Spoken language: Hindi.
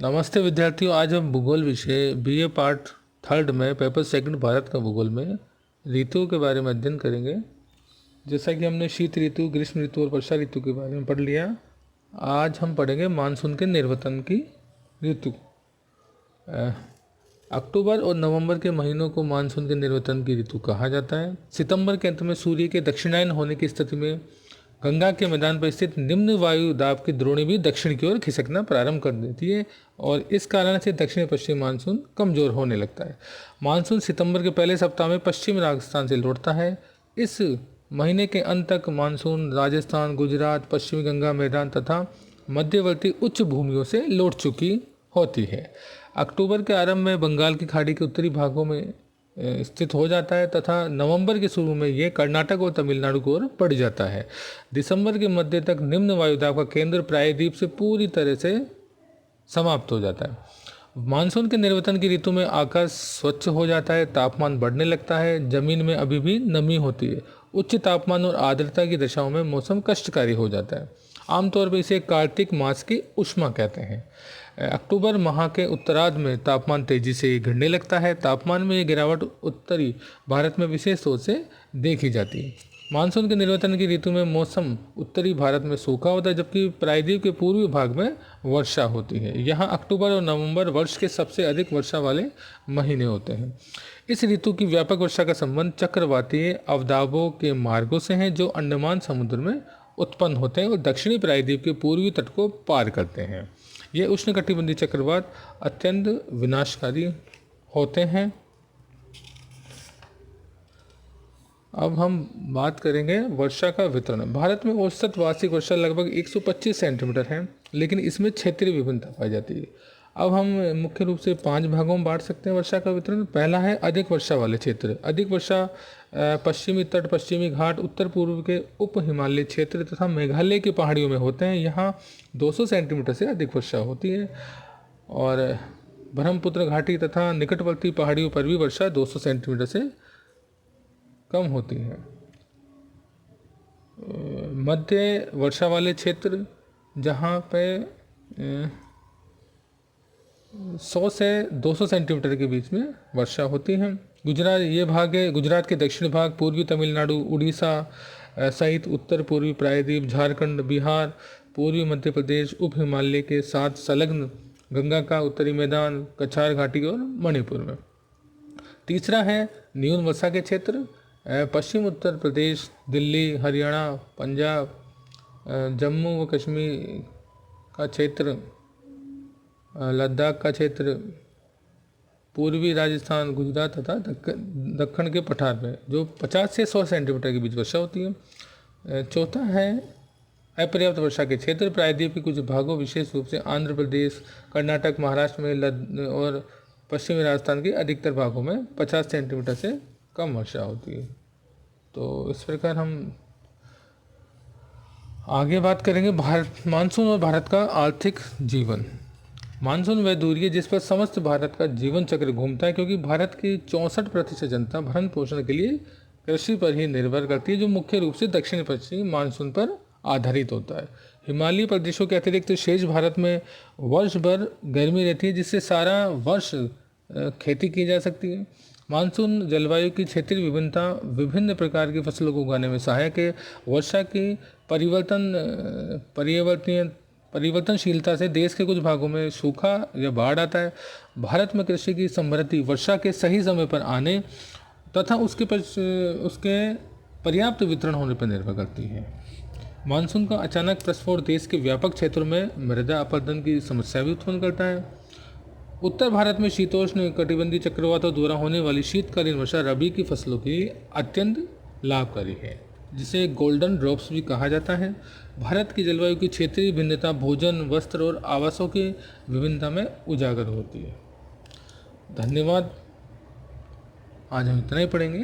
नमस्ते विद्यार्थियों, आज हम भूगोल विषय बीए पार्ट थर्ड में पेपर सेकंड भारत का भूगोल में ऋतुओं के बारे में अध्ययन करेंगे। जैसा कि हमने शीत ऋतु, ग्रीष्म ऋतु और वर्षा ऋतु के बारे में पढ़ लिया, आज हम पढ़ेंगे मानसून के निर्वतन की ऋतु। अक्टूबर और नवंबर के महीनों को मानसून के निर्वतन की ऋतु कहा जाता है। सितंबर के अंत में सूर्य के दक्षिणायन होने की स्थिति में गंगा के मैदान पर स्थित निम्न वायु दाब की द्रोणी भी दक्षिण की ओर खिसकना प्रारंभ कर देती है और इस कारण से दक्षिण पश्चिम मानसून कमजोर होने लगता है। मानसून सितंबर के पहले सप्ताह में पश्चिम राजस्थान से लौटता है। इस महीने के अंत तक मानसून राजस्थान, गुजरात, पश्चिमी गंगा मैदान तथा मध्यवर्ती उच्च भूमियों से लौट चुकी होती है। अक्टूबर के आरंभ में बंगाल की खाड़ी के उत्तरी भागों में स्थित हो जाता है तथा नवंबर के शुरू में ये कर्नाटक और तमिलनाडु की ओर बढ़ जाता है। दिसंबर के मध्य तक निम्न वायुदाब का केंद्र प्रायद्वीप से पूरी तरह से समाप्त हो जाता है। मानसून के निर्वतन की ऋतु में आकाश स्वच्छ हो जाता है, तापमान बढ़ने लगता है, जमीन में अभी भी नमी होती है। उच्च तापमान और आर्द्रता की दशाओं में मौसम कष्टकारी हो जाता है। आमतौर पर इसे कार्तिक मास की उष्मा कहते हैं। अक्टूबर माह के उत्तरार्ध में तापमान तेजी से गिरने लगता है। तापमान में ये गिरावट उत्तरी भारत में विशेष तौर से देखी जाती है। मानसून के निर्वतन की ऋतु में मौसम उत्तरी भारत में सूखा होता है, जबकि प्रायद्वीप के पूर्वी भाग में वर्षा होती है। यहाँ अक्टूबर और नवंबर वर्ष के सबसे अधिक वर्षा वाले महीने होते हैं। इस ऋतु की व्यापक वर्षा का संबंध चक्रवातीय अवदाबों के मार्गों से है जो अंडमान समुद्र में उत्पन्न होते हैं और दक्षिणी प्रायद्वीप के पूर्वी तट को पार करते हैं। ये उष्णकटिबंधीय चक्रवात अत्यंत विनाशकारी होते हैं। अब हम बात करेंगे वर्षा का वितरण। भारत में औसत वार्षिक वर्षा लगभग 125 सेंटीमीटर है, लेकिन इसमें क्षेत्रीय विभिन्नता पाई जाती है। अब हम मुख्य रूप से 5 भागों में बांट सकते हैं वर्षा का वितरण। पहला है अधिक वर्षा वाले क्षेत्र। अधिक वर्षा पश्चिमी तट, पश्चिमी घाट, उत्तर पूर्व के उप हिमालय क्षेत्र तथा मेघालय की पहाड़ियों में होते हैं। यहाँ 200 सेंटीमीटर से अधिक वर्षा होती है और ब्रह्मपुत्र घाटी तथा निकटवर्ती पहाड़ियों पर भी वर्षा 200 सेंटीमीटर से कम होती है। मध्य वर्षा वाले क्षेत्र जहाँ पे 100 से 200 सेंटीमीटर के बीच में वर्षा होती है। गुजरात ये भाग है। गुजरात के दक्षिण भाग, पूर्वी तमिलनाडु, उड़ीसा सहित उत्तर पूर्वी प्रायद्वीप, झारखंड, बिहार, पूर्वी मध्य प्रदेश, उप हिमालय के साथ संलग्न गंगा का उत्तरी मैदान, कछार घाटी और मणिपुर में। तीसरा है न्यून वर्षा के क्षेत्र। पश्चिम उत्तर प्रदेश, दिल्ली, हरियाणा, पंजाब, जम्मू व कश्मीर का क्षेत्र, लद्दाख का क्षेत्र, पूर्वी राजस्थान, गुजरात तथा दक्षिण के पठार में जो 50 से 100 सेंटीमीटर के बीच वर्षा होती है। चौथा है अपर्याप्त वर्षा के क्षेत्र। प्रायद्वीप के कुछ भागों, विशेष रूप से आंध्र प्रदेश, कर्नाटक, महाराष्ट्र में और पश्चिमी राजस्थान के अधिकतर भागों में 50 सेंटीमीटर से कम वर्षा होती है। तो इस प्रकार हम आगे बात करेंगे मानसून और भारत का आर्थिक जीवन। मानसून वह दूरी है जिस पर समस्त भारत का जीवन चक्र घूमता है, क्योंकि भारत की 64% जनता भरण पोषण के लिए कृषि पर ही निर्भर करती है, जो मुख्य रूप से दक्षिण पश्चिमी मानसून पर आधारित होता है। हिमालयी प्रदेशों के अतिरिक्त शेष भारत में वर्ष भर गर्मी रहती है, जिससे सारा वर्ष खेती की जा सकती है। मानसून जलवायु की क्षेत्रीय विभिन्नता विभिन्न प्रकार की फसलों को उगाने में सहायक है। वर्षा की परिवर्तनशीलता से देश के कुछ भागों में सूखा या बाढ़ आता है। भारत में कृषि की समृद्धि वर्षा के सही समय पर आने तथा उसके पर्याप्त वितरण होने पर निर्भर करती है। मानसून का अचानक प्रस्फोट देश के व्यापक क्षेत्रों में मृदा अपरदन की समस्या भी उत्पन्न करता है। उत्तर भारत में शीतोष्ण कटिबंधीय चक्रवातों द्वारा होने वाली शीतकालीन वर्षा रबी की फसलों के लिए अत्यंत लाभकारी है, जिसे गोल्डन ड्रॉप्स भी कहा जाता है। भारत की जलवायु की क्षेत्रीय भिन्नता भोजन, वस्त्र और आवासों की विभिन्नता में उजागर होती है। धन्यवाद। आज हम इतना ही पढ़ेंगे।